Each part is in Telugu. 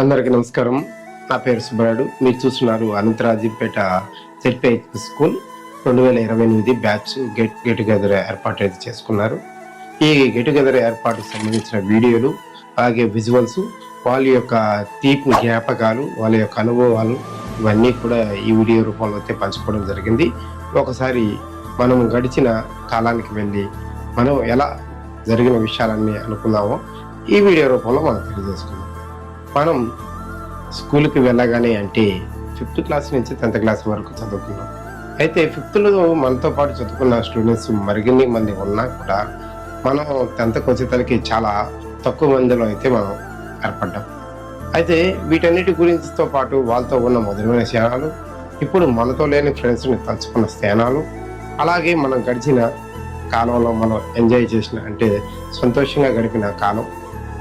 అందరికీ నమస్కారం. నా పేరు సుబ్బరాయుడు. మీరు చూస్తున్నారు Anantarajampeta ZPH school 2028 batch get together ఏర్పాటు అయితే చేసుకున్నారు. ఈ గెట్ టుగెదర్ ఏర్పాటుకు సంబంధించిన వీడియోలు, అలాగే విజువల్స్, వాళ్ళ యొక్క తీపి జ్ఞాపకాలు, వాళ్ళ యొక్క అనుభవాలు ఇవన్నీ కూడా ఈ వీడియో రూపంలో అయితే పంచుకోవడం జరిగింది. ఒకసారి మనం గడిచిన కాలానికి వెళ్ళి మనం ఎలా జరిగిన విషయాలన్నీ అనుకున్నామో ఈ వీడియో రూపంలో మనం తెలియజేసుకుందాం. మనం స్కూల్కి వెళ్ళగానే అంటే 5th క్లాస్ నుంచి 10th క్లాస్ వరకు చదువుకున్నాం. అయితే 5thలో మనతో పాటు చదువుకున్న స్టూడెంట్స్ మరిన్ని మంది ఉన్నా కూడా మనం 10thకి వచ్చేసరికి చాలా తక్కువ మందిలో అయితే మనం ఏర్పడ్డాం. అయితే వీటన్నిటి గురించితో పాటు వాళ్ళతో ఉన్న మధురమైన క్షణాలు, ఇప్పుడు మనతో లేని ఫ్రెండ్స్ని తలుచుకున్న స్థానాలు, అలాగే మనం గడిచిన కాలంలో మనం ఎంజాయ్ చేసిన అంటే సంతోషంగా గడిపిన కాలం,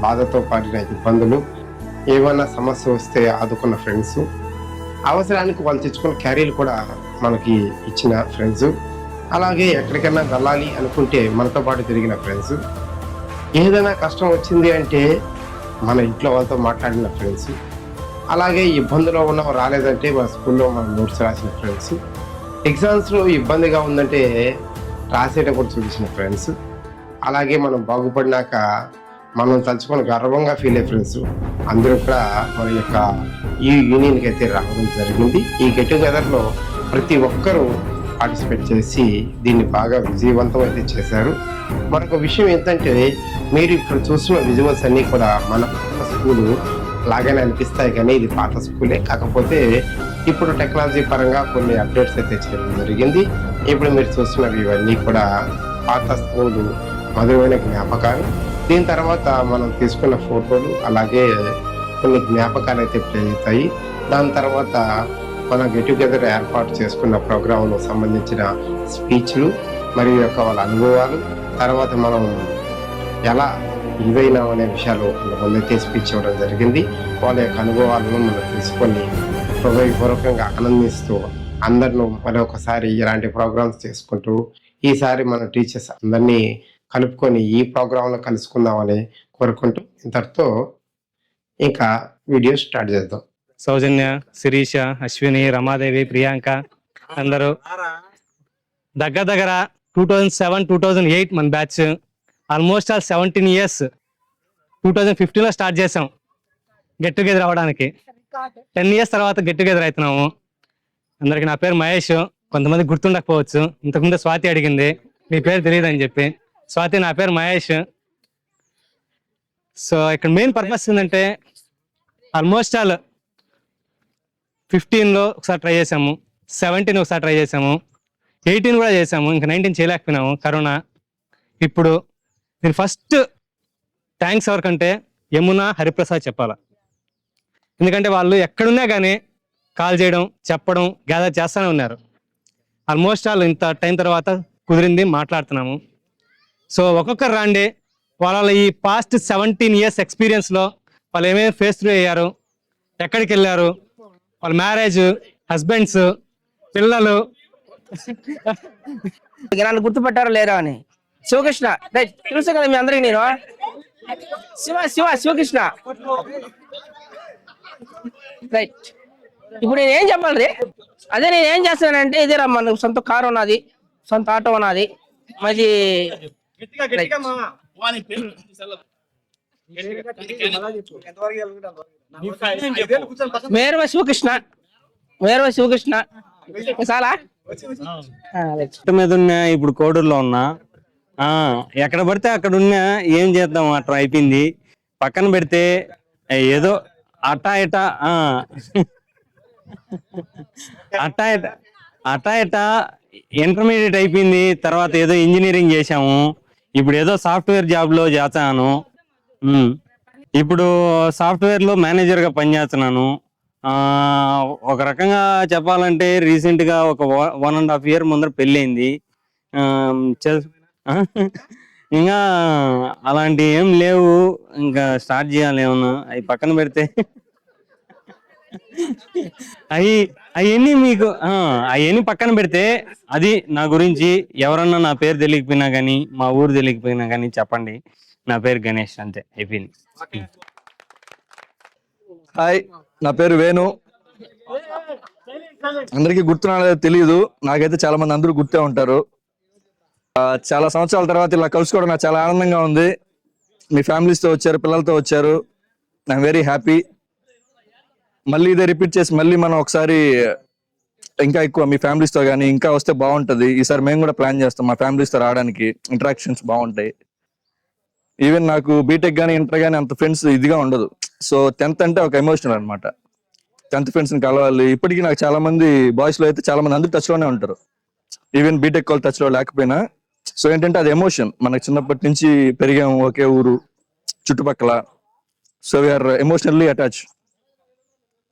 బాధతో పాటిన ఇబ్బందులు, ఏమైనా సమస్య వస్తే ఆదుకున్న ఫ్రెండ్స్, అవసరానికి వాళ్ళు తెచ్చుకున్న క్యారీలు కూడా మనకి ఇచ్చిన ఫ్రెండ్స్, అలాగే ఎక్కడికైనా వెళ్ళాలి అనుకుంటే మనతో పాటు తిరిగిన ఫ్రెండ్స్, ఏదైనా కష్టం వచ్చింది అంటే మన ఇంట్లో వాళ్ళతో మాట్లాడిన ఫ్రెండ్స్, అలాగే ఇబ్బందులో ఉన్న రాలేదంటే మన స్కూల్లో మనం నోట్స్ రాసిన ఫ్రెండ్స్, ఎగ్జామ్స్లో ఇబ్బందిగా ఉందంటే రాసేటప్పుడు చూపించిన ఫ్రెండ్స్, అలాగే మనం బాగుపడినాక మనం తలుచుకొని గర్వంగా ఫీల్ అయ్యే ఫ్రెండ్స్ అందరూ కూడా మన యొక్క ఈ యూనియన్కి అయితే రావడం జరిగింది. ఈ గెట్ టుగెదర్లో ప్రతి ఒక్కరూ పార్టిసిపేట్ చేసి దీన్ని బాగా విజయవంతం అయితే చేశారు. మరొక విషయం ఏంటంటే, మీరు ఇక్కడ చూస్తున్న విజువల్స్ అన్నీ కూడా మన పాత స్కూలు లాగానే అనిపిస్తాయి, కానీ ఇది పాత స్కూలే. కాకపోతే ఇప్పుడు టెక్నాలజీ పరంగా కొన్ని అప్డేట్స్ అయితే చేయడం జరిగింది. ఇప్పుడు మీరు చూస్తున్నవి ఇవన్నీ కూడా పాత స్కూలు మధురమైన జ్ఞాపకాలు. దీని తర్వాత మనం తీసుకున్న ఫోటోలు, అలాగే కొన్ని జ్ఞాపకాలు అయితే ప్లే అవుతాయి. దాని తర్వాత మన గెట్ టుగెదర్ ఏర్పాటు చేసుకున్న ప్రోగ్రాంలో సంబంధించిన స్పీచ్లు మరియు యొక్క వాళ్ళ అనుభవాలు, తర్వాత మనం ఎలా ఇదైనా అనే విషయాలు వాళ్ళైతే స్పీచ్ ఇవ్వడం జరిగింది. వాళ్ళ యొక్క అనుభవాలను మనం తెలుసుకొని హృదయపూర్వకంగా ఆనందిస్తూ అందరిను మరొకసారి ఇలాంటి ప్రోగ్రామ్స్ చేసుకుంటూ ఈసారి మన టీచర్స్ అందరినీ కలుపుకొని ఈ ప్రోగ్రాంలో కలుసుకుందామని కోరుకుంటూ ఇంతటితో ఇంకా వీడియో స్టార్ట్ చేద్దాం. సౌజన్య, శిరీష, అశ్విని, రమాదేవి, ప్రియాంక అందరూ దగ్గర 2007-2008 మన బ్యాచ్. Almost all 17 years. 2015లో స్టార్ట్ చేసాం గెట్ టుగెదర్ అవ్వడానికి. 10 years తర్వాత గెట్ టుగెదర్ అవుతున్నాము. అందరికి నా పేరు మహేష్. కొంతమంది గుర్తుండకపోవచ్చు, ఇంతకుముందు స్వాతి అడిగింది మీ పేరు తెలియదు అని చెప్పి. స్వాతి, నా పేరు మహేష్. సో ఇక్కడ మెయిన్ పర్పస్ ఏంటంటే, ఆల్మోస్ట్ ఆల్ 15లో ఒకసారి ట్రై చేసాము, 17 ఒకసారి ట్రై చేసాము, 18 కూడా చేసాము, ఇంకా 19 చేయలేకపోయినాము కరోనా. ఇప్పుడు నేను ఫస్ట్ థ్యాంక్స్ ఎవరికంటే యమున, హరిప్రసాద్ చెప్పాలా. ఎందుకంటే వాళ్ళు ఎక్కడున్నా కానీ కాల్ చేయడం, చెప్పడం, గ్యాదర్ చేస్తూనే ఉన్నారు. ఆల్మోస్ట్ ఆల్ ఇంత టైం తర్వాత కుదిరింది, మాట్లాడుతున్నాము. సో ఒక్కొక్కరు రాండి, వాళ్ళ ఈ పాస్ట్ 17 years ఎక్స్పీరియన్స్లో వాళ్ళు ఏమేమి ఫేస్ త్రూ అయ్యారు, ఎక్కడికి వెళ్ళారు, వాళ్ళ మ్యారేజ్, హస్బెండ్స్, పిల్లలు. నన్ను గుర్తుపట్టారో లేరా అని. శివకృష్ణ తెలుసు కదా మీ అందరికి. నేను శివకృష్ణ రైట్. ఇప్పుడు నేను ఏం చెప్పాలి రే? అదే నేను ఏం చేస్తానంటే, ఇదే రా, మన సొంత కారు ఉన్నది, సొంత ఆటో ఉన్నది, మంచి మేరవ శివకృష్ణ చాలా మీద ఉన్నా. ఇప్పుడు కోడూరులో ఉన్నా. ఎక్కడ పడితే అక్కడ ఉన్నా, ఏం చేద్దాం అట్లా అయిపోయింది. పక్కన పెడితే ఏదో అటా ఇటా ఇంటర్మీడియట్ అయిపోయింది. తర్వాత ఏదో ఇంజనీరింగ్ చేసాము. ఇప్పుడు ఏదో సాఫ్ట్వేర్ జాబ్ లో చేస్తాను. ఇప్పుడు సాఫ్ట్వేర్ లో మేనేజర్ గా పనిచేస్తున్నాను. ఒక రకంగా చెప్పాలంటే రీసెంట్ గా ఒక 1.5 year ముందర పెళ్ళైంది. ఇంకా అలాంటి ఏం లేవు, ఇంకా స్టార్ట్ చేయాలి ఏమన్నా. అవి పక్కన పెడితే అవన్నీ మీకు అవన్నీ పక్కన పెడితే, అది నా గురించి ఎవరన్నా నా పేరు తెలియకపోయినా కానీ, మా ఊరు తెలియకపోయినా కానీ చెప్పండి, నా పేరు గణేష్, అంతే అయిపోయింది. హాయ్, నా పేరు వేణు. అందరికీ గుర్తున్నా తెలియదు, నాకైతే చాలా మంది అందరూ గుర్తే ఉంటారు. చాలా సంవత్సరాల తర్వాత ఇలా కలుసుకోవడం నాకు చాలా ఆనందంగా ఉంది. మీ ఫ్యామిలీస్తో వచ్చారు, పిల్లలతో వచ్చారు. I'm very happy. మళ్ళీ ఇదే రిపీట్ చేసి మళ్ళీ మనం ఒకసారి ఇంకా ఎక్కువ మీ ఫ్యామిలీస్తో కానీ ఇంకా వస్తే బాగుంటుంది. ఈసారి మేము కూడా ప్లాన్ చేస్తాం మా ఫ్యామిలీస్తో రావడానికి. ఇంటరాక్షన్స్ బాగుంటాయి. ఈవెన్ నాకు బీటెక్ కానీ ఇంటర్ కానీ అంత ఫ్రెండ్స్ ఇదిగా ఉండదు. సో 10th అంటే ఒక ఎమోషనల్ అనమాట. 10th ఫ్రెండ్స్ని కలవాలి. ఇప్పటికీ నాకు చాలా మంది బాయ్స్లో అయితే చాలా మంది అందరూ టచ్లోనే ఉంటారు. ఈవెన్ బీటెక్ వాళ్ళు టచ్లో లేకపోయినా. సో ఏంటంటే అది ఎమోషన్. మనకు చిన్నప్పటి నుంచి పెరిగాము ఒకే ఊరు చుట్టుపక్కల. So we are emotionally attach.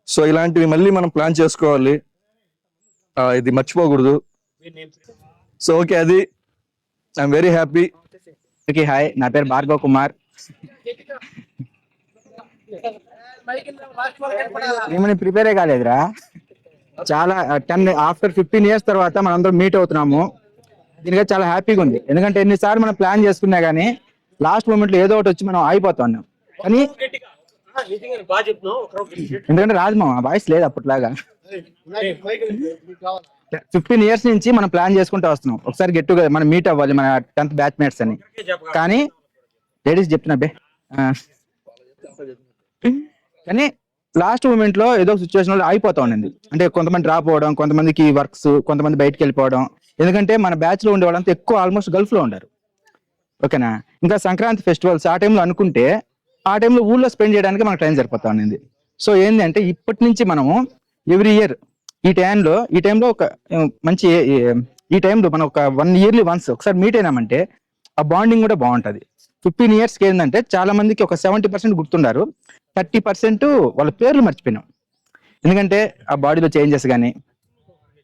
So ఇలాంటివి మళ్ళీ మనం ప్లాన్ చేసుకోవాలి. ఇది మర్చిపోకూడదు. సో ఓకే, అది ఐఎమ్ వెరీ హ్యాపీ. హాయ్, నా పేరు భార్గవ్ కుమార్. ఏమని ప్రిపేరే కాలేదురా. చాలా ఆఫ్టర్ 15 years తర్వాత మనందరం మీట్ అవుతున్నాము. దీనిగా చాలా హ్యాపీగా ఉంది. ఎందుకంటే ఎన్నిసార్లు మనం ప్లాన్ చేసుకున్నా కానీ లాస్ట్ మూమెంట్ లో ఏదో ఒకటి వచ్చి మనం ఆగిపోతా ఉన్నాం. కానీ ఎందుకంటే రాజమా వాయిస్ లేదు అప్పట్లాగా. 15 years నుంచి మనం ప్లాన్ చేసుకుంటూ వస్తున్నాం. ఒకసారి గెట్ టుగెదర్ మనం మీట్ అవ్వాలి మన 10th బ్యాచ్ మేట్స్ అని. కానీ లేడీస్ చెప్తున్నా బే. కానీ లాస్ట్ మూమెంట్ లో ఏదో సిచ్యువేషన్ లో ఆగిపోతా ఉండింది. అంటే కొంతమంది డ్రాప్ అవ్వడం, కొంతమందికి వర్క్స్, కొంతమంది బయటకు వెళ్ళిపోవడం. ఎందుకంటే మన బ్యాచ్ లో ఉండే వాళ్ళంతా ఎక్కువ ఆల్మోస్ట్ గల్ఫ్ లో ఉండారు. ఓకేనా. ఇంకా సంక్రాంతి ఫెస్టివల్స్ ఆ టైంలో అనుకుంటే ఆ టైంలో ఊళ్ళో స్పెండ్ చేయడానికి మనకు టైం సరిపోతా ఉండింది. సో ఏంది అంటే ఇప్పటి నుంచి మనము ఎవ్రీ ఇయర్ ఈ టైంలో ఒక మంచి ఈ టైంలో మనం ఒక 1 yearly once ఒకసారి మీట్ అయినామంటే ఆ బాండింగ్ కూడా బాగుంటది. 15 yearsకి ఏంటంటే చాలా మందికి ఒక 70% గుర్తుండారు, 30% వాళ్ళ పేర్లు మర్చిపోయినాం. ఎందుకంటే ఆ బాడీలో చేంజెస్ కానీ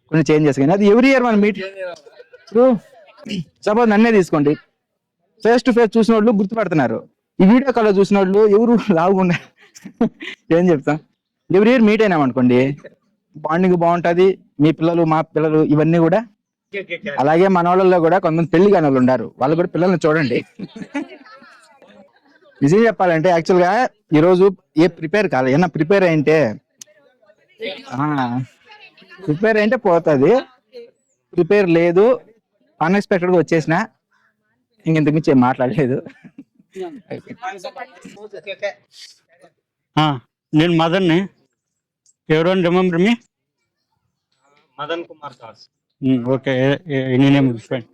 కొన్ని చేంజెస్ కానీ అది ఎవ్రీ ఇయర్ మనం మీట్. ఇప్పుడు సపోజ్ నన్నే తీసుకోండి, ఫేస్ టు ఫేస్ చూసిన వాళ్ళు గుర్తుపడుతున్నారు. ఈ వీడియో కాల్లో చూసిన వాళ్ళు ఎవరు లావుగా ఏం చెప్తాం. ఎవ్రీ ఇయర్ మీట్ అయినాం అనుకోండి, బాండింగ్ బాగుంటది. మీ పిల్లలు మా పిల్లలు ఇవన్నీ కూడా. అలాగే మన వాళ్ళలో కూడా కొంతమంది పెళ్లి కాని వాళ్ళు ఉన్నారు, వాళ్ళు కూడా పిల్లల్ని చూడండి. నిజం చెప్పాలంటే యాక్చువల్ గా ఈరోజు ప్రిపేర్ కాదు, ఏమన్నా ప్రిపేర్ అయింటే పోతుంది. ప్రిపేర్ లేదు, అన్ఎక్స్పెక్టెడ్ గా వచ్చేసిన. ఇంకెంతకు మించి ఏం మాట్లాడలేదు. నేను మదన్ని. ఎవరు remember me? Madan Kumar Das. Okay, any name is fine.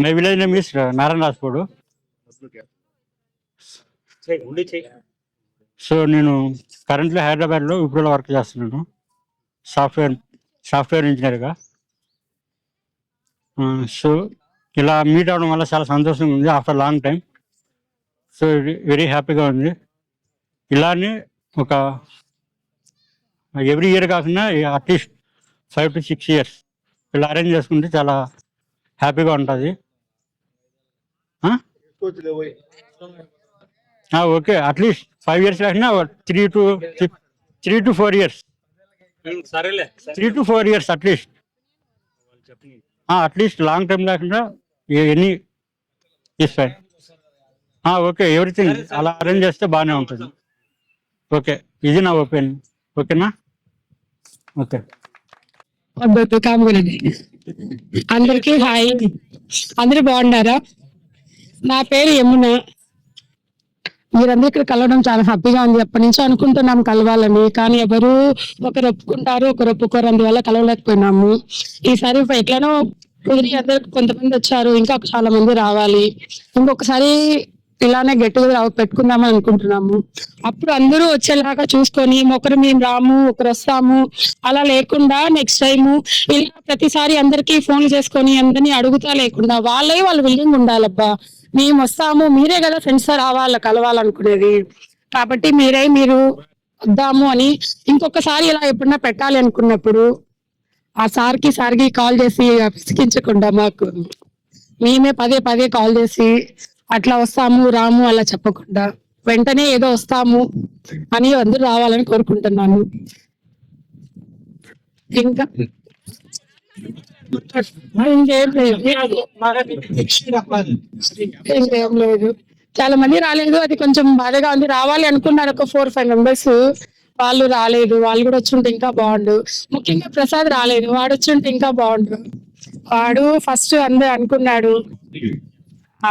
My village name is Narayana Rajpud. So నేను కరెంట్లీ హైదరాబాద్లో విప్రోలో వర్క్ చేస్తున్నాను, సాఫ్ట్వేర్ ఇంజనీర్గా. సో ఇలా మీట్ అవ్వడం వల్ల చాలా సంతోషంగా ఉంది after long time. So very హ్యాపీగా ఉంది. ఇలానే ఒక ఎవ్రీ ఇయర్ కాకుండా అట్లీస్ట్ 5 to 6 years ఇలా అరేంజ్ చేసుకుంటే చాలా హ్యాపీగా ఉంటుంది. ఓకే, అట్లీస్ట్ 5 years కాకుండా 3 to 4 years. సరేలే, 3 to 4 years at least. At least long time లేకుండా any is fine. Okay, everything అలా అరేంజ్ చేస్తే బాగానే ఉంటుంది. ఓకే, ఇది నా ఒపీనియన్. ఓకేనా? ఓకే. అందరికి హాయ్, అందరూ బాగున్నారా? నా పేరు యమున. మీరందరూ ఇక్కడ కలవడం చాలా హ్యాపీగా ఉంది. ఎప్పటి నుంచో అనుకుంటున్నాం కలవాలని, కానీ ఎవరు ఒకరు ఒప్పుకుంటారు ఒకరు ఒప్పుకోరు, అందువల్ల కలవలేకపోయినాము. ఈసారి ఎట్లనో కుదిరి అందరు కొంతమంది వచ్చారు, ఇంకా చాలా మంది రావాలి. ఇంకొకసారి ఇలానే గెట్ టుగెదర్ పెట్టుకుందామని అనుకుంటున్నాము. అప్పుడు అందరూ వచ్చేలాగా చూసుకొని ఒకరు మేము రాము ఒకరు వస్తాము అలా లేకుండా నెక్స్ట్ టైము ఇలా ప్రతిసారి అందరికి ఫోన్ చేసుకొని అందరినీ అడుగుతా లేకుండా వాళ్ళే వాళ్ళు విల్లింగ్ ఉండాలబ్బా. మేము వస్తాము, మీరే కదా ఫ్రెండ్స్ రావాలి కలవాలనుకునేది, కాబట్టి మీరు వద్దాము అని ఇంకొకసారి ఇలా ఎప్పుడన్నా పెట్టాలి అనుకున్నప్పుడు ఆ సార్కి కాల్ చేసి విసిగించకుండా మాకు మేమే పదే కాల్ చేసి అట్లా వస్తాము రాము అలా చెప్పకుండా వెంటనే ఏదో వస్తాము అని అందరూ రావాలని కోరుకుంటున్నాను. ఇంకా ఇంకేం లేదు. చాలా మంది రాలేదు, అది కొంచెం బాధగా ఉంది. రావాలి అనుకున్నారు ఒక 4-5 మెంబర్స్, వాళ్ళు రాలేదు. వాళ్ళు కూడా వచ్చుంటే ఇంకా బాగుండు. ముఖ్యంగా ప్రసాద్ రాలేదు, వాడు వచ్చుంటే ఇంకా బాగుండు. వాడు ఫస్ట్ అందరు అనుకున్నాడు, ఆ,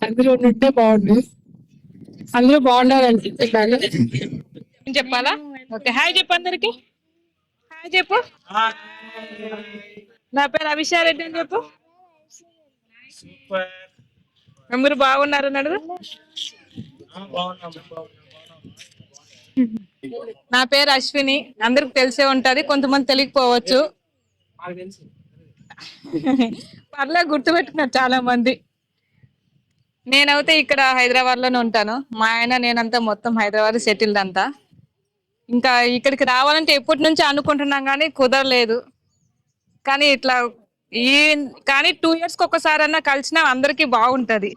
అందరూ ఉన్నట్టే బాగుండు, అందరూ బాగుండాలి అనుకుంటున్నాను. చెప్పాలా? ఓకే, హాయ్ చెప్పు అందరికి. హాయ్ చెప్పు. నా పేరు అభిషారెడ్డి అని చెప్పు. అందరూ బాగున్నారు అని అడుగు. నా పేరు అశ్విని, అందరికి తెలిసే ఉంటది, కొంతమంది తెలియకపోవచ్చు. పర్లేదు, గుర్తుపెట్టుకున్నారు చాలా మంది. నేనైతే ఇక్కడ హైదరాబాద్ లోనే ఉంటాను. మా ఆయన నేనంతా మొత్తం హైదరాబాద్ సెటిల్డ్ అంతా. ఇంకా ఇక్కడికి రావాలంటే ఎప్పటి నుంచి అనుకుంటున్నాం కానీ కుదరలేదు. కానీ ఇట్లా కానీ 2 years కి ఒకసారి అన్నా కలిసినా అందరికి బాగుంటది.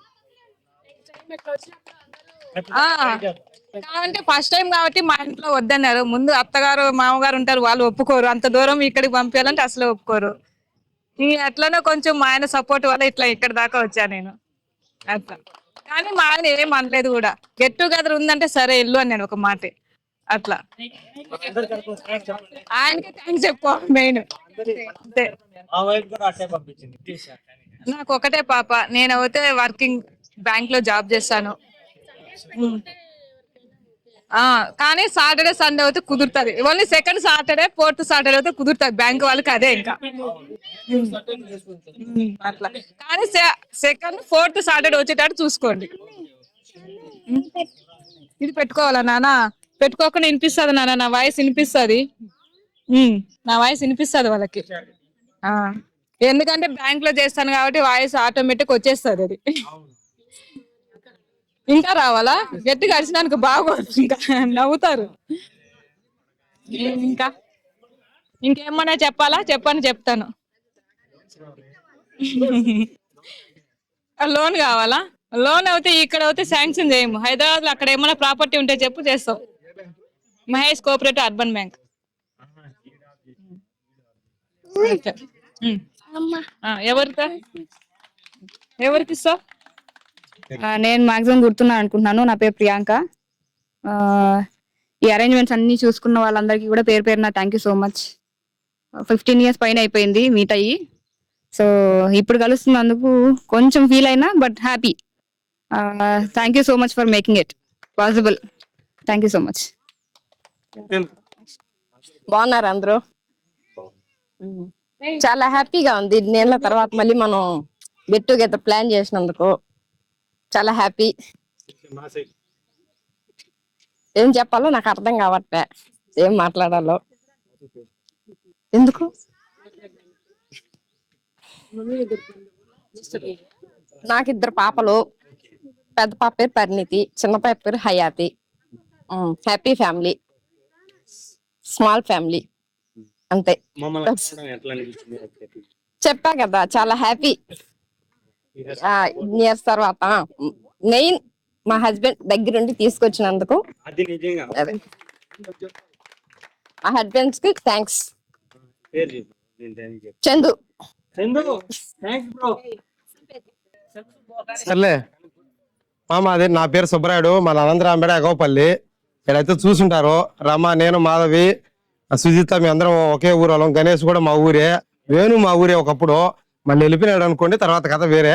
కాబట్టి ఫస్ట్ టైం కాబట్టి మా ఇంట్లో వద్దన్నారు. ముందు అత్తగారు మామగారు ఉంటారు, వాళ్ళు ఒప్పుకోరు. అంత దూరం ఇక్కడికి పంపించాలంటే అసలు ఒప్పుకోరు. అట్లనే కొంచెం మా ఆయన సపోర్ట్ వల్ల ఇట్లా ఇక్కడ దాకా వచ్చా నేను అట్లా. కానీ మా ఆయన ఏం అనలేదు కూడా. గెట్ టుగెదర్ ఉందంటే సరే ఇల్లు అని నేను ఒక మాట అట్లా. ఆయనకి థ్యాంక్స్ చెప్పు మెయిన్. నాకు ఒకటే పాప. నేనైతే వర్కింగ్ బ్యాంక్ లో జాబ్ చేస్తాను. కానీ సాటర్డే సండే అయితే కుదురుతుంది. Only second Saturday 4th Saturday అయితే కుదురుతుంది. బ్యాంక్ వాళ్ళకి అదే ఇంకా అట్లా. కానీ సెకండ్ 4th సాటర్డే వచ్చేటట్టు చూసుకోండి. ఇది పెట్టుకోవాలా నాన్న? పెట్టుకోకుండా వినిపిస్తుంది నాన్న, నా వాయిస్ వినిపిస్తుంది. నా వాయిస్ వినిపిస్తుంది వాళ్ళకి. ఎందుకంటే బ్యాంక్ లో చేస్తాను కాబట్టి వాయిస్ ఆటోమేటిక్ వచ్చేస్తుంది. అది ఇంకా రావాలా? గట్టిగా అరిచినానికి బాగోదు, ఇంకా నవ్వుతారు. ఇంకా ఇంకేమన్నా చెప్పాలా? చెప్పని చెప్తాను. లోన్ కావాలా? లోన్ అయితే ఇక్కడ అయితే శాంక్షన్ చేయము. హైదరాబాద్ లో అక్కడ ఏమైనా ప్రాపర్టీ ఉంటే చెప్పు, చేస్తాం. Mahesh cooperative urban bank. ఎవరికి ఇస్తావు? నేను మాక్సిమం గుర్తున్నాను అనుకుంటున్నాను. నా పేరు ప్రియాంక. ఈ అరేంజ్మెంట్స్ అన్ని చూసుకున్న వాళ్ళందరికీ కూడా పేరు పేరున thank you so much. 15 years పైన అయిపోయింది మీట్ అయ్యి. సో ఇప్పుడు కలుస్తున్నందుకు కొంచెం ఫీల్ అయినా but happy. Thank you so much for making it possible. Thank you so much. బాగున్నారు అందరూ? చాలా హ్యాపీగా ఉంది. 2 నెలల తర్వాత మళ్ళీ మనం గెట్ టుగెదర్ ప్లాన్ చేసినందుకు చాలా హ్యాపీ. ఏం చెప్పాలో నాకు అర్థం కావట్లే, ఏం మాట్లాడాలో. ఎందుకు? నాకు 2 పాపలు. పెద్ద పాప పేరు పరిణితి, చిన్న పాప పేరు Hayathi. Happy family, small family, అంతే. చెప్పా కదా, చాలా హ్యాపీ. ఇయర్స్ తర్వాత మెయిన్ మా హస్బెండ్ దగ్గరుండి తీసుకొచ్చినందుకు అదే మా హస్బెండ్స్ కి థ్యాంక్స్. చందు. సర్లే మామ, అదే నా పేరు సుబ్బరాయుడు, మన అనంతరాంపేట ఎగవపల్లి. ఇక్కడైతే చూసుంటారు, రమ, నేను, మాధవి, సుజిత, మీ అందరం ఒకే ఊరు వాళ్ళం. గణేష్ కూడా మా ఊరే, వేణు మా ఊరే ఒకప్పుడు. మళ్ళీ వెళ్ళిపోయినాడు అనుకోండి, తర్వాత కథ వేరే.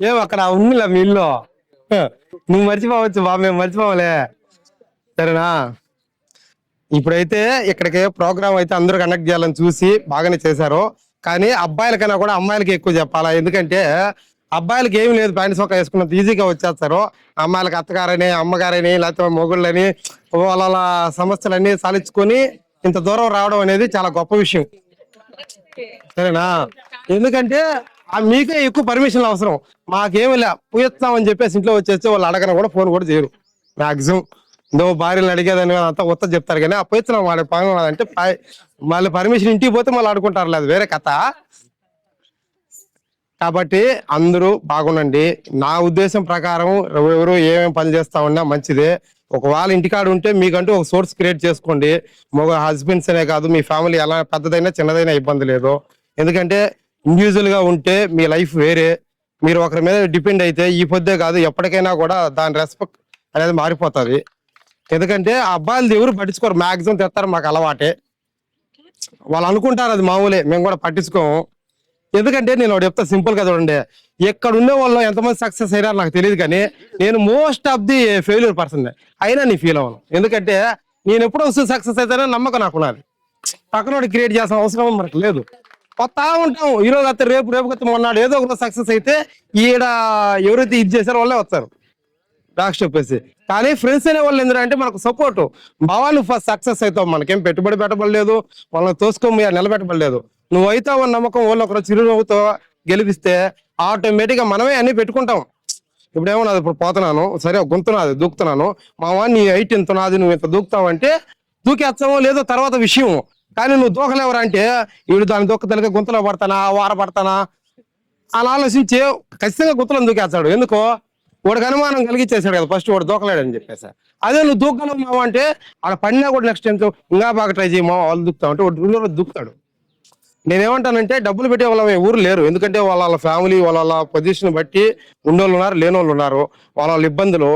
ఏం అక్కడ ఉందిలే మీ ఇల్లు, నువ్వు మర్చిపోవచ్చు బా, మేము మర్చిపోవలే, సరేనా? ఇప్పుడైతే ఇక్కడికి ప్రోగ్రామ్ అయితే అందరూ కండక్ట్ చేయాలని చూసి బాగానే చేశారు. కానీ అబ్బాయిలకైనా కూడా అమ్మాయిలకి ఎక్కువ చెప్పాలా, ఎందుకంటే అబ్బాయిలకి ఏమి లేదు, ప్యాంట్ సొక్క వేసుకున్నంత ఈజీగా వచ్చేస్తారు. అమ్మాయిలకి అత్తగారని, అమ్మగారని, లేకపోతే మొగుళ్ళని, వాళ్ళ సమస్యలన్నీ సాధించుకొని ఇంత దూరం రావడం అనేది చాలా గొప్ప విషయం, సరేనా? ఎందుకంటే మీకే ఎక్కువ పర్మిషన్లు అవసరం, మాకేమి లే, పోయిస్తామని చెప్పేసి ఇంట్లో వచ్చేస్తే వాళ్ళు అడగన కూడా ఫోన్ కూడా చేయరు. మాక్సిమం నువ్వు భార్యలు అడిగేదని అంతా ఉత్త చెప్తారు, కానీ ఆ పోయిస్తున్నాం వాడి పని అంటే మళ్ళీ పర్మిషన్ ఇంటికి పోతే మళ్ళీ ఆడుకుంటారు, లేదు వేరే కథ. కాబట్టి అందరూ బాగుండండి. నా ఉద్దేశం ప్రకారం ఎవరు ఏమేమి పని చేస్తా ఉన్నా మంచిదే. ఒకవేళ ఇంటికాడ ఉంటే మీకంటూ ఒక సోర్స్ క్రియేట్ చేసుకోండి. మగ హస్బెండ్స్ అనే కాదు, మీ ఫ్యామిలీ ఎలా పెద్దదైనా చిన్నదైనా ఇబ్బంది లేదు. ఎందుకంటే ఇండివిజువల్ గా ఉంటే మీ లైఫ్ వేరే, మీరు ఒకరి మీద డిపెండ్ అయితే ఈ పొద్దే కాదు ఎప్పటికైనా కూడా దాని రెస్పెక్ట్ అనేది మారిపోతుంది. ఎందుకంటే ఆ అబ్బాయిలు ఎవరు పట్టించుకోరు, మాక్సిమం తెస్తారు, మాకు అలవాటే. వాళ్ళు అనుకుంటారు అది మామూలే, మేము కూడా పట్టించుకోము. ఎందుకంటే నేను ఒకటి చెప్తా సింపుల్ గా చూడండి, ఎక్కడ ఉండే వాళ్ళు ఎంతమంది సక్సెస్ అయ్యారో నాకు తెలియదు, కానీ నేను most of the failure person అయినా నీ ఫీల్ అవ్వను. ఎందుకంటే నేను ఎప్పుడో సక్సెస్ అవుతానో నమ్మకం నాకు ఉన్నది. పక్కన క్రియేట్ చేసిన అవసరం మనకు లేదు. కొత్త ఉంటాం, ఈ రోజు అయితే రేపు కొత్త మొన్నాడు ఏదో ఒక సక్సెస్ అయితే ఈడ ఎవరైతే ఇది చేశారో వాళ్ళే వస్తారు డాక్ చెప్పేసి. కానీ ఫ్రెండ్స్ అనే వాళ్ళు ఎందుకంటే మనకు సపోర్ట్, భావాన్ని ఫస్ట్ సక్సెస్ అవుతావు, మనకేం పెట్టుబడి పెట్టబడలేదు, వాళ్ళని తోసుకోమి నిలబెట్టబడలేదు. నువ్వు అవుతావు అన్న నమ్మకం వాళ్ళు ఒకరు చిరునవ్వుతో గెలిపిస్తే ఆటోమేటిక్ గా మనమే అన్ని పెట్టుకుంటాం. ఇప్పుడు ఏమో నాది ఇప్పుడు పోతున్నాను, సరే గుంతున్నది దూకుతున్నాను, మావా నీ హైట్ ఎంత నాది, నువ్వు ఇంత దూకుతావు అంటే దూకేస్తావో లేదో తర్వాత విషయం. కానీ నువ్వు దూకలేవరా అంటే వీడు దాన్ని దూక్కతలకి గుంతలో పడతానా, వార పడతానా అని ఆలోచించి ఖచ్చితంగా గుంతలో దూకేస్తాడు. ఎందుకో వాడికి అనుమానం కలిగించేసాడు కదా ఫస్ట్, వాడు దూకలేడని చెప్పేసి. అదే నువ్వు దూకగలవు మావా అంటే ఆడ పడినా కూడా నెక్స్ట్ టైం ఇంకా బాగా ట్రై చేయమా, వాళ్ళు దూకుతావు అంటే వాడు రెండు రోజులు దూకుతాడు. నేనేమంటానంటే డబ్బులు పెట్టే వాళ్ళ ఊరు లేరు, ఎందుకంటే వాళ్ళ ఫ్యామిలీ వాళ్ళ పొజిషన్ బట్టి ఉండోళ్ళు ఉన్నారు, లేనోళ్ళు ఉన్నారు. వాళ్ళ ఇబ్బందులు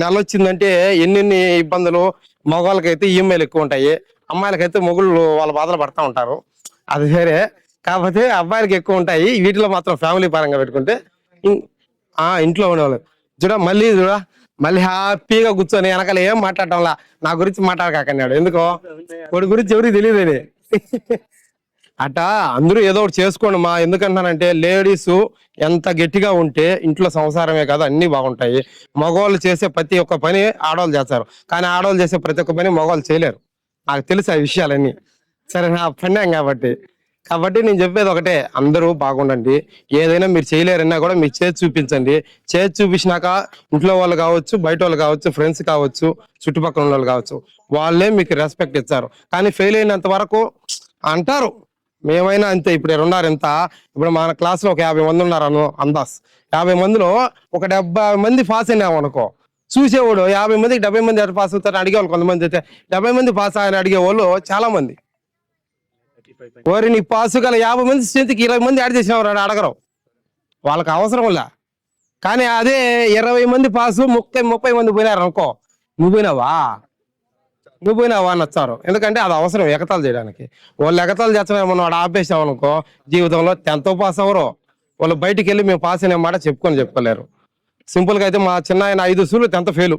నెల వచ్చిందంటే ఎన్ని ఇబ్బందులు. మగవాళ్ళకైతే ఈఎంఐలు ఎక్కువ ఉంటాయి, అమ్మాయిలకైతే మొగుళ్ళు వాళ్ళ బాధలు పడతా ఉంటారు, అది వేరే. కాకపోతే అబ్బాయిలకి ఎక్కువ ఉంటాయి. వీటిలో మాత్రం ఫ్యామిలీ పరంగా పెట్టుకుంటే ఇంట్లో ఉండేవాళ్ళు మళ్ళీ హ్యాపీగా కూర్చొని వెనకాల ఏం మాట్లాడటంలా నా గురించి మాట్లాడకాకన్నాడు. ఎందుకో వాడి గురించి ఎవరికి తెలియదని అట్టా అందరూ ఏదో ఒకటి చేసుకోండి మా. ఎందుకంటానంటే లేడీస్ ఎంత గట్టిగా ఉంటే ఇంట్లో సంసారమే కాదు అన్ని బాగుంటాయి. మగవాళ్ళు చేసే ప్రతి ఒక్క పని ఆడవాళ్ళు చేస్తారు, కానీ ఆడవాళ్ళు చేసే ప్రతి ఒక్క పని మగవాళ్ళు చేయలేరు. నాకు తెలుసు ఆ విషయాలన్నీ, సరే నా పన్నాం కాబట్టి నేను చెప్పేది ఒకటే, అందరూ బాగుండండి. ఏదైనా మీరు చేయలేరన్నా కూడా మీరు చేతి చూపించండి. చేతి చూపించినాక ఇంట్లో వాళ్ళు కావచ్చు, బయట వాళ్ళు కావచ్చు, ఫ్రెండ్స్ కావచ్చు, చుట్టుపక్కల ఉన్న వాళ్ళు కావచ్చు, వాళ్ళే మీకు రెస్పెక్ట్ ఇస్తారు. కానీ ఫెయిల్ అయినంత వరకు అంటారు, మేమైనా అంతే. ఇప్పుడు ఉన్నారు ఎంత, ఇప్పుడు మన క్లాస్ లో ఒక 50 మంది ఉన్నారు అందాస్, 50 మందిలో ఒక 70 మంది పాస్ అయినాము అనుకో, చూసేవాడు 50 మందికి 70 మంది ఎట్లా పాస్ అవుతారని అడిగేవాళ్ళు కొంతమంది. అయితే 70 మంది పాస్ అని అడిగేవాళ్ళు చాలా మంది. ఓరి నీ పాసు గల 50 మంది స్ట్రెంత్కి 20 మంది యాడ్ చేసినవారు అడగరు, వాళ్ళకి అవసరం లే. కానీ అదే 20 మంది పాసు 30 మంది పోయినారు అనుకో, నువ్వు పోయినావా అని వచ్చారు. ఎందుకంటే అది అవసరం ఎగతాలు చేయడానికి. వాళ్ళు ఎగతాలు చేస్తున్నారు, మనం వాడు ఆపేసాం అనుకో జీవితంలో 10th పాస్ అవరు. వాళ్ళు బయటికి వెళ్ళి మేము పాస్ అనే మాట చెప్పుకోలేరు. సింపుల్ గా అయితే మా చిన్న ఆయన 5 సూళ్ళు 10th ఫెయిల్.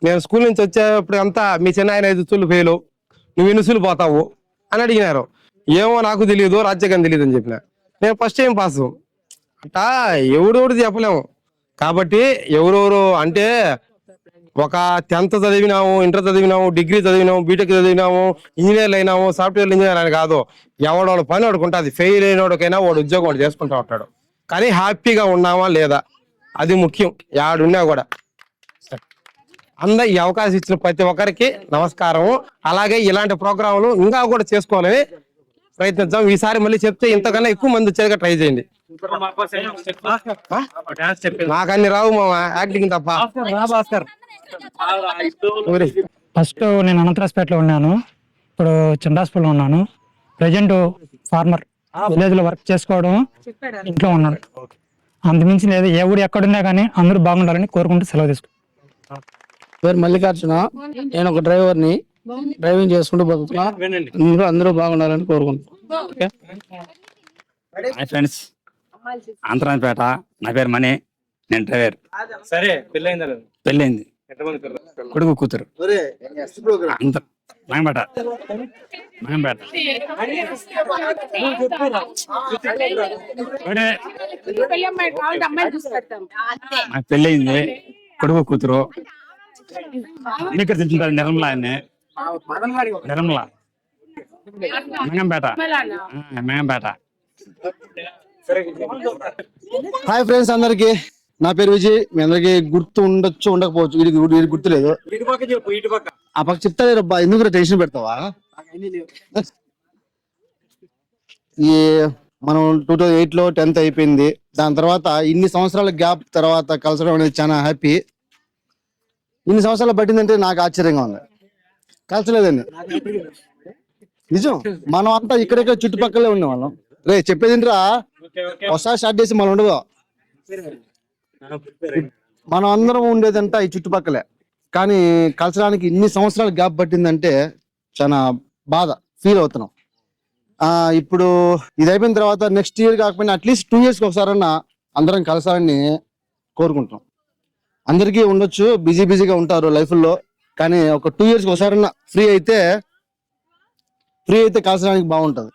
నేను స్కూల్ నుంచి వచ్చేప్పుడు అంతా మీ చిన్న ఆయన 5 సూళ్ళు ఫెయిల్, నువ్వు ఎన్ని సూళ్ళు పోతావు అని అడిగినారు. ఏమో నాకు తెలియదు, రాజ్యాంగం తెలియదు అని చెప్పిన. నేను ఫస్ట్ టైం పాసు అట్టా ఎవడెవడు చెప్పలేము. కాబట్టి ఎవరెవరు అంటే ఒక 10th చదివినాము, ఇంటర్ చదివినాము, డిగ్రీ చదివినాము, బీటెక్ చదివినాము, ఇంజనీర్లు అయినాము, సాఫ్ట్వేర్ ఇంజనీర్ అని కాదు. ఎవడోళ్ళ పని వాడుకుంటుంది. ఫెయిల్ అయినోడికైనా వాడు ఉద్యోగం వాడు చేసుకుంటూ ఉంటాడు. కానీ హ్యాపీగా ఉన్నామా లేదా అది ముఖ్యం, యాడున్నా కూడా. అందరు ఈ అవకాశం ఇచ్చిన ప్రతి ఒక్కరికి నమస్కారం. అలాగే ఇలాంటి ప్రోగ్రాంలు ఇంకా కూడా చేసుకోవాలని ప్రయత్నిద్దాం. ఈసారి మళ్ళీ చెప్తే ఇంతకన్నా ఎక్కువ మంది వచ్చేదిగా ట్రై చేయండి. నాకు అన్ని రావు మామ, యాక్టింగ్ తప్ప. ఫస్ట్ నేను అనంతరాజ్పేటలో ఉన్నాను, ఇప్పుడు చండాస్పూర్లో ఉన్నాను. ప్రజెంట్ ఫార్మర్, విలేజ్ లో వర్క్ చేసుకోవడం, ఇంట్లో ఉన్నాడు. అంతమించి లేదు. ఏ ఊరు ఎక్కడున్నా కానీ అందరూ బాగుండాలని కోరుకుంటూ సెలవు తీసుకుంటాను. పేరు మల్లికార్జున, నేను ఒక డ్రైవర్ని, డ్రైవింగ్ చేసుకుంటూ బతుకుతున్నా. అందరూ బాగుండాలని కోరుకుంటున్నాను. హాయ్ ఫ్రెండ్స్, ఆంధ్రాపేట, నా పేరు మణి, నేను డ్రైవర్. సరే పెళ్ళైంది, కొడుకు కూతురు. మంగపేట నాకు పెళ్ళయింది, కొడుకు కూతురు. ఇక్కడ తెచ్చుంటారు నిర్మలా అని, నిర్మలా మంగంపేట. హాయ్ ఫ్రెండ్స్ అందరికి, నా పేరు విజయ్. మీ అందరికి గుర్తు ఉండొచ్చు, ఉండకపోవచ్చు, వీడికి గుర్తులేదు. ఆ పక్క చెప్తారు రబ్బా, ఎందుకు టెన్షన్ పెడతావా? ఈ మనం 2008 లో 10th అయిపోయింది. దాని తర్వాత ఇన్ని సంవత్సరాల గ్యాప్ తర్వాత కలసడం అనేది చాలా హ్యాపీ. ఇన్ని సంవత్సరాలు పట్టిందంటే నాకు ఆశ్చర్యంగా ఉంది. కలసలేదండి నిజం. మనం అంతా ఇక్కడెక్కడ చుట్టుపక్కలే ఉండేవాళ్ళం. రే చెప్పేది రా, ఒకసారి స్టార్ట్ చేసి మనం ఉండదు. మనం అందరం ఉండేదంతా ఈ చుట్టుపక్కలే, కానీ కలచడానికి ఇన్ని సంవత్సరాలు గ్యాప్ పట్టిందంటే చాలా బాధ ఫీల్ అవుతున్నాం. ఇప్పుడు ఇది అయిపోయిన తర్వాత నెక్స్ట్ ఇయర్ కాకపోయినా అట్లీస్ట్ 2 years ఒకసారన్నా అందరం కలసాలని కోరుకుంటున్నాం. అందరికీ ఉండొచ్చు, బిజీగా ఉంటారు లైఫ్లో, కానీ ఒక 2 years ఒకసారన్నా ఫ్రీ అయితే కలసడానికి బాగుంటుంది.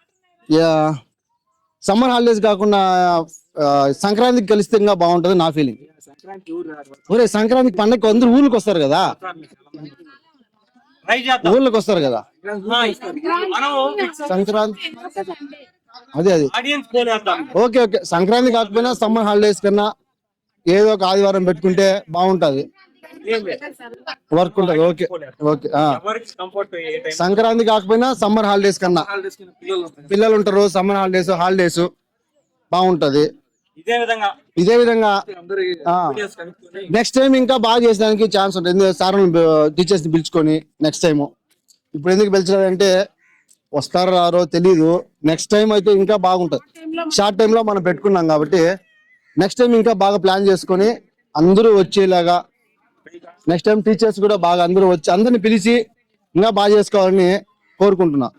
సమ్మర్ హాలిడేస్ కాకుండా సంక్రాంతికి కలిస్తే ఇంకా బాగుంటుంది నా ఫీలింగ్. ఒరే సంక్రాంతికి పండగకి అందరూ ఊళ్ళకి వస్తారు కదా, ఊళ్ళకి వస్తారు కదా సంక్రాంతి. అదే ఓకే సంక్రాంతి కాకపోయినా సమ్మర్ హాలిడేస్ కన్నా ఏదో ఒక ఆదివారం పెట్టుకుంటే బాగుంటది, వర్క్ ఉంటది. ఓకే సంక్రాంతి కాకపోయినా సమ్మర్ హాలిడేస్ కన్నా పిల్లలు ఉంటారు, సమ్మర్ హాలిడేస్ బాగుంటది. ఇదే విధంగా నెక్స్ట్ టైం ఇంకా బాగా చేసేదానికి ఛాన్స్ ఉంటుంది. సార్ టీచర్స్ ని పిలుచుకొని నెక్స్ట్ టైం, ఇప్పుడు ఎందుకు పిలిచారంటే వస్తారో రారో తెలీదు, నెక్స్ట్ టైం అయితే ఇంకా బాగుంటది. షార్ట్ టైమ్ లో మనం పెట్టుకున్నాం కాబట్టి నెక్స్ట్ టైం ఇంకా బాగా ప్లాన్ చేసుకొని అందరూ వచ్చేలాగా, నెక్స్ట్ టైం టీచర్స్ కూడా బాగా అందరూ వచ్చి అందరిని పిలిచి ఇంకా బాగా చేసుకోవాలని కోరుకుంటున్నా.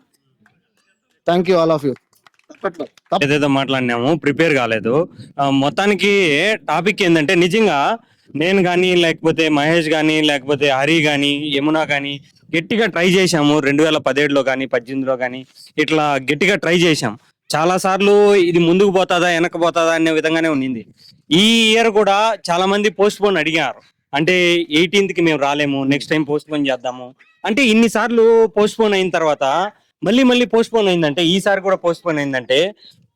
Thank you all of you. ఏదేదో మాట్లాడినాము, ప్రిపేర్ కాలేదు. మొత్తానికి టాపిక్ ఏంటంటే, నిజంగా నేను కానీ లేకపోతే మహేష్ కానీ లేకపోతే హరి కానీ యమున కానీ గట్టిగా ట్రై చేశాము. 2017లో కానీ 18లో కానీ ఇట్లా గట్టిగా ట్రై చేశాం. చాలా సార్లు ఇది ముందుకు పోతుందా వెనక్కి పోతుందా అనే విధంగానే ఉన్నింది. ఈ ఇయర్ కూడా చాలా మంది పోస్ట్ పోన్ అడిగారు, అంటే 18th కి మేము రాలేము, నెక్స్ట్ టైం పోస్ట్ పోన్ చేద్దాము అంటే. ఇన్నిసార్లు పోస్ట్ పోన్ అయిన తర్వాత మళ్ళీ పోస్ట్ పోన్ అయిందంటే, ఈసారి కూడా పోస్ట్ పోన్ అయిందంటే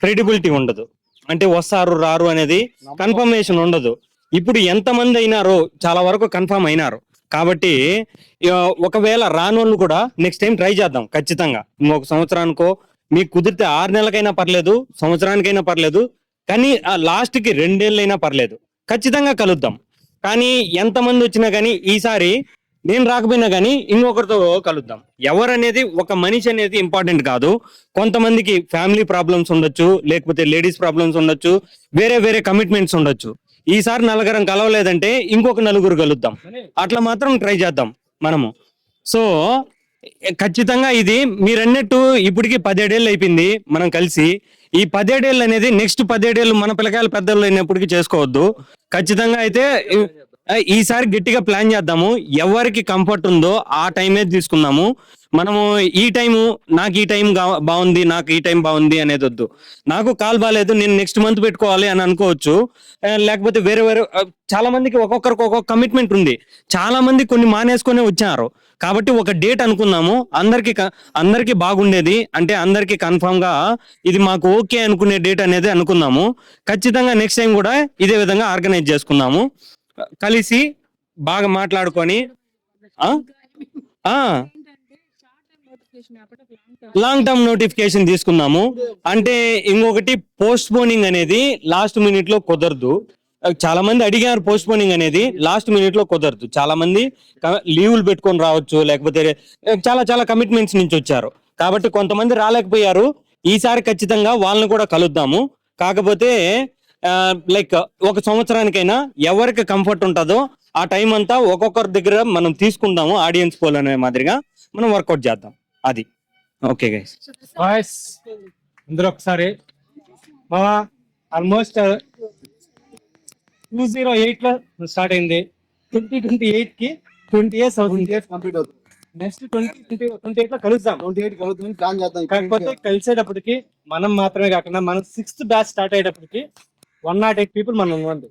క్రెడిబిలిటీ ఉండదు, అంటే వస్తారు రారు అనేది కన్ఫర్మేషన్ ఉండదు. ఇప్పుడు ఎంతమంది అయినారో చాలా వరకు కన్ఫర్మ్ అయినారు కాబట్టి ఒకవేళ రానోళ్ళు కూడా నెక్స్ట్ టైం ట్రై చేద్దాం ఖచ్చితంగా. ఇంకొక సంవత్సరానికో మీకు కుదిరితే 6 నెలలకైనా పర్లేదు, సంవత్సరానికైనా పర్లేదు, కానీ లాస్ట్ కి 2 ఏళ్ళైనా పర్లేదు, ఖచ్చితంగా కలుద్దాం. కానీ ఎంతమంది వచ్చినా కానీ ఈసారి నేను రాకపోయినా కానీ ఇంకొకరితో కలుద్దాం. ఎవరనేది ఒక మనిషి అనేది ఇంపార్టెంట్ కాదు. కొంతమందికి ఫ్యామిలీ ప్రాబ్లమ్స్ ఉండొచ్చు, లేకపోతే లేడీస్ ప్రాబ్లమ్స్ ఉండొచ్చు, వేరే కమిట్మెంట్స్ ఉండొచ్చు. ఈసారి నలుగురం కలవలేదంటే ఇంకొక 4 కలుద్దాం, అట్లా మాత్రం ట్రై చేద్దాం మనము. సో ఖచ్చితంగా ఇది మీరన్నట్టు ఇప్పటికి 17 ఏళ్ళు అయిపోయింది మనం కలిసి. ఈ 17 ఏళ్ళు అనేది నెక్స్ట్ 17 ఏళ్ళు మన పిల్లకాయలు పెద్దలు అయినప్పటికీ చేసుకోవద్దు. ఖచ్చితంగా అయితే ఈసారి గట్టిగా ప్లాన్ చేద్దాము. ఎవరికి కంఫర్ట్ ఉందో ఆ టైమే తీసుకుందాము మనము. ఈ టైము నాకు ఈ టైం బాగుంది, నాకు ఈ టైం బాగుంది అనేది వద్దు. నాకు కాల్ బాగాలేదు, నేను నెక్స్ట్ మంత్ పెట్టుకోవాలి అని అనుకోవచ్చు. లేకపోతే వేరే చాలా మందికి ఒక్కొక్కరికి ఒక్కొక్క కమిట్మెంట్ ఉంది. చాలా మంది కొన్ని మానేసుకొని వచ్చారు కాబట్టి ఒక డేట్ అనుకుందాము. అందరికి బాగుండేది అంటే అందరికి కన్ఫర్మ్ గా ఇది మాకు ఓకే అనుకునే డేట్ అనేది అనుకుందాము. ఖచ్చితంగా నెక్స్ట్ టైం కూడా ఇదే విధంగా ఆర్గనైజ్ చేసుకుందాము, కలిసి బాగా మాట్లాడుకొని. లాంగ్ టర్మ్ నోటిఫికేషన్ తీసుకుందాము. అంటే ఇంకొకటి పోస్ట్ పోనింగ్ అనేది లాస్ట్ మినిట్ లో కుదరదు. చాలా మంది అడిగారు, పోస్ట్ పోనింగ్ అనేది లాస్ట్ మినిట్ లో కుదరదు. చాలా మంది లీవులు పెట్టుకొని రావచ్చు, లేకపోతే చాలా కమిట్మెంట్స్ నుంచి వచ్చారు కాబట్టి కొంతమంది రాలేకపోయారు. ఈసారి ఖచ్చితంగా వాళ్ళని కూడా కలుద్దాము. కాకపోతే లైక్ ఒక సంవత్సరానికైనా ఎవరికి కంఫర్ట్ ఉంటుందో ఆ టైం అంతా ఒక్కొక్కరి దగ్గర మనం తీసుకుందాము. ఆడియన్స్ పోల్ అనే మాదిరిగా మనం వర్కౌట్ చేద్దాం. అది ఓకే గైస్. వాయిస్ అందరూ ఒకసారి ఆల్మోస్ట్ 2008లో స్టార్ట్ అయింది, 2028 కి 20 years అవుతుంది. కంప్లీట్ అవుతుంది. నెక్స్ట్ 2028 లో కలుద్దాం. 28 కలుగుతుంది, ప్లాన్ చేద్దాం. కాకపోతే కలిసేటప్పటికి మనం మాత్రమే కాకుండా మనం 6th బ్యాచ్ స్టార్ట్ అయ్యేటప్పటికి 108 people మనం ఉంది.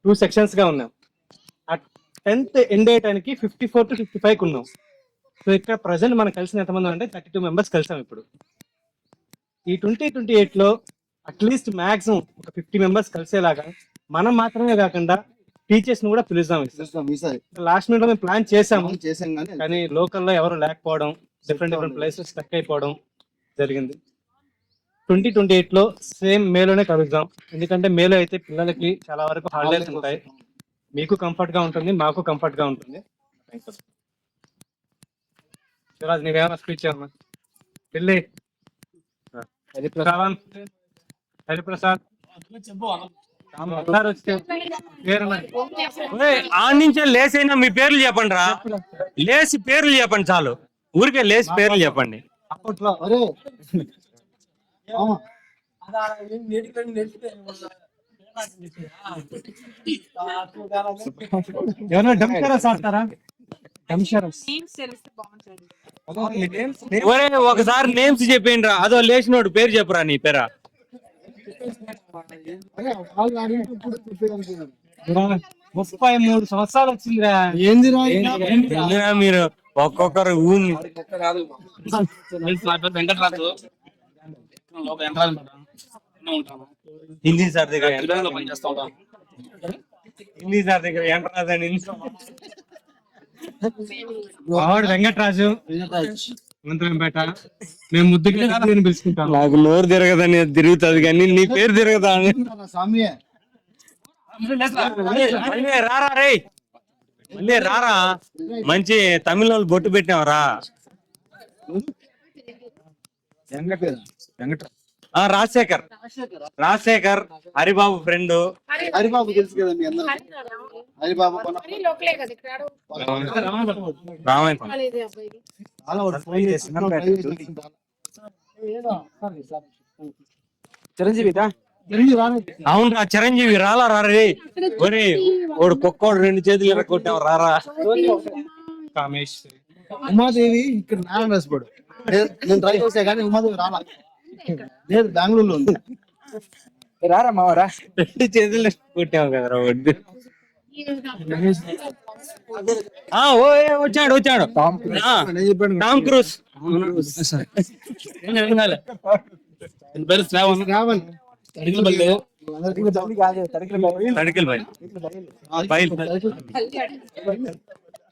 2 sections గా ఉన్నాం. 10th ఎండ్ అయ్యడానికి 54 to 55 ఉన్నాం. సో ఇక్కడ ప్రజెంట్ మనం కలిసిన ఎంతమంది అంటే 32 members కలిసాం. ఇప్పుడు ఈ 2028 లో అట్లీస్ట్ మాక్సిమం ఒక 50 members కలిసేలాగా మనం మాత్రమే కాకుండా టీచర్స్ ని కూడా పిలుస్తాం. లాస్ట్ మినిట్ లో మేము ప్లాన్ చేసాము, కానీ లోకల్లో ఎవరు లేకపోవడం, డిఫరెంట్ ప్లేసెస్ స్టక్ అయిపోవడం జరిగింది. 2028 లో సేమ్ మేలోనే కలుద్దాం. ఎందుకంటే మేలో అయితే పిల్లలకి చాలా వరకు హాలిడేస్ ఉంటాయి, మీకు కంఫర్ట్ గా ఉంటుంది, మాకు కంఫర్ట్ గా ఉంటుంది. శివరాజ్ నీవేమన్నా స్పీచ్ చేయమ్మా. పెళ్ళి హరిప్రసాద్ ఆ నుంచే లేసైనా మీ పేర్లు చెప్పండి రా, లేసి పేర్లు చెప్పండి చాలు, ఊరికే లేసి పేర్లు చెప్పండి. అప్పట్లో అరే ఏమన్నా డంకరస్ ఆడతారా? ఒరే ఒకసారి నేమ్స్ చెప్పేయండి రా, అదో లేచినోడు పేరు చెప్పరా, నీ పేరా? 33 సంవత్సరాలు వచ్చిందిరా. ఏందిరా మీరు ఒక్కొక్కరు ఊని వెంకటరాజు హిందీ సార్ దగ్గర పనిచేస్తా ఉంటాను. హిందీ సార్ దగ్గర ఎంటరాదని వాడు వెంకటరాజు మంత్రంపేట. మేము ముద్దుగా పిలుచుకుంటాం. నాకు నోరు తిరగదని తిరుగుతుంది కానీ నీ పేరు తిరగదా అని. మళ్ళీ రారా రే, మళ్ళీ రారా, మంచి తమిళ వాళ్ళు బొట్టు పెట్టినావరా. రాజశేఖర్, రాజశేఖర్ హరిబాబు ఫ్రెండ్. హరిబాబు తెలుసు కదా మీ అందరూ. హరిబాబు రామయ్య చిరంజీవి అవునరా, చిరంజీవి రాలా రే. ఒరే ఓడు కుక్కోడు 2 చేతులు ఎరగొట్టావు, రారా. ఉమాదేవి ఇక్కడ నారాయణ రాసిపోడు. నేను ట్రై చేసా కానీ ఉమాదేవి రాలా, లేదు బెంగళూరులో ఉంది. రారా మావారా, 2 చేతులు కొట్టావు కదరా వడ్డు. వచ్చాడు వచ్చాడు టామ్ క్రూజ్. పేరు శ్రావణ్.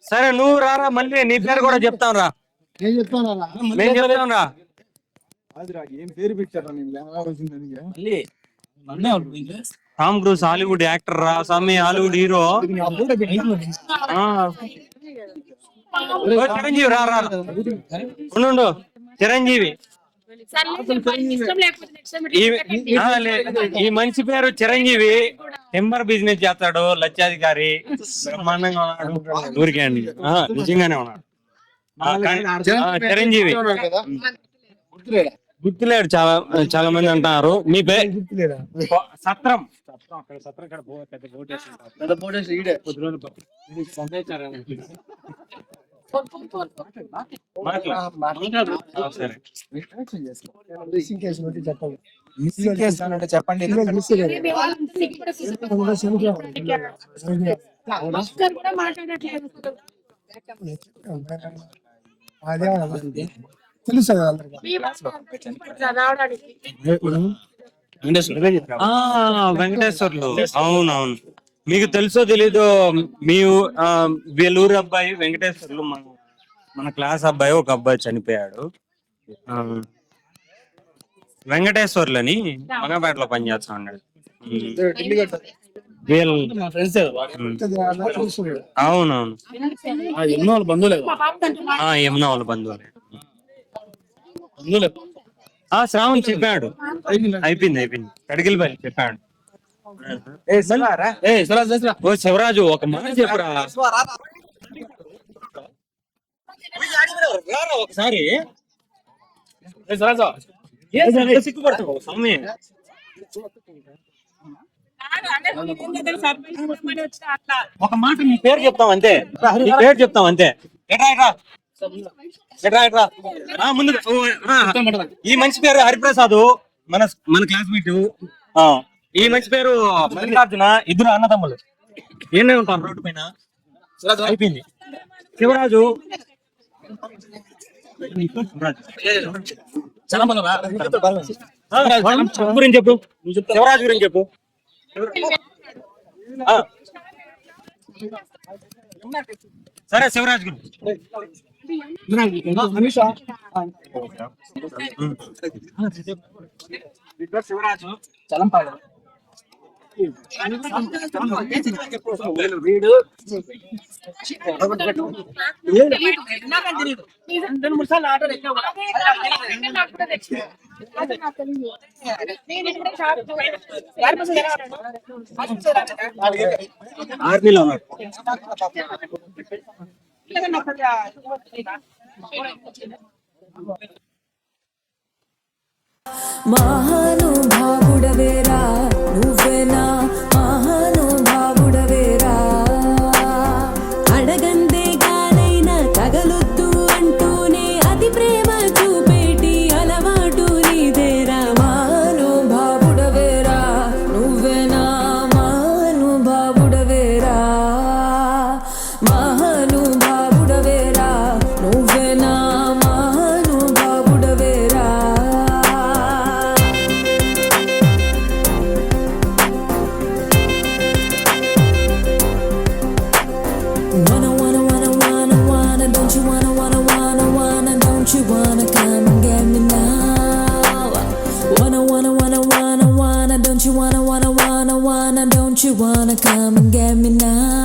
సరే నువ్వు రారా, మళ్ళీ నీ పేరు కూడా చెప్తాం రా. నేను చెప్తాను నేను చెప్తాం రా. ఏం పేరు పెట్టారా? టామ్ క్రూజ్ హాలీవుడ్ యాక్టర్ రా స్వామి, హాలీవుడ్ హీరో. చిరంజీవి రా, ఉండు చిరంజీవి. ఈ మనిషి పేరు చిరంజీవి, టెంబర్ బిజినెస్ చేస్తాడు, లక్షాధికారి, బ్రహ్మాండంగా ఉన్నాడు. ఊరికే అండి, నిజంగానే ఉన్నాడు చిరంజీవి. గుర్తులేడు, చాలా చాలా మంది అంటున్నారు. మీ పేరు సత్రం. చెప్పండి. తెలుసు వెంకటేశ్వర్లు. అవునవును, మీకు తెలుసో తెలీదో, మీ వేలూరు అబ్బాయి వెంకటేశ్వర్లు, మన క్లాస్ అబ్బాయి ఒక అబ్బాయి చనిపోయాడు. వెంకటేశ్వర్లు అని మంగపేటలో పనిచేస్తా ఉన్నాడు. అవునవును, ఎన్నో వాళ్ళ బంధువులే. యమున వాళ్ళ బంధువులే. శ్రావణ్ చెప్పాడు, అయిపోయింది కడిగిలిపల్లి చెప్పాడు. ఓ శివరాజు ఒక మాట చెప్పురా ఒకసారి. సిగ్గుపడతావు స్వామి. ఒక మాట నీ పేరు చెప్తాం అంతే, నీ పేరు చెప్తాం అంతే. ముందు ఈ మనిషి పేరు హరిప్రసాద్, మన మన క్లాస్మేట్. ఈ మనిషి పేరు మల్లికార్జున, ఇద్దరు అన్నదమ్ములు. ఏనే ఉంటారు రోడ్డు పైన. అయిపోయింది. శివరాజు గురించి చెప్పు, శివరాజు గురించి చెప్పు. సరే శివరాజ్ గురించి. శివరాజు చలంపాడు వీడు ఆర్మీలో ఉన్నాడు. మహానుభావుడవేరా నువ్వేనా మహానుభావుడవేరా అడగందే గానైనా తగలొద్దు అంటూనే అతి ప్రేమ చూపేటి అలవాటు నీదేరా మహానుభావుడవేరా నువ్వేనా మహానుభావుడవేరా మహానుభావుడవేరా నువ్వేనా మహానుభావుడవేరా Wanna, don't you wanna, don't you wanna come and get me now? Wanna, don't you wanna, don't you wanna come and get me now?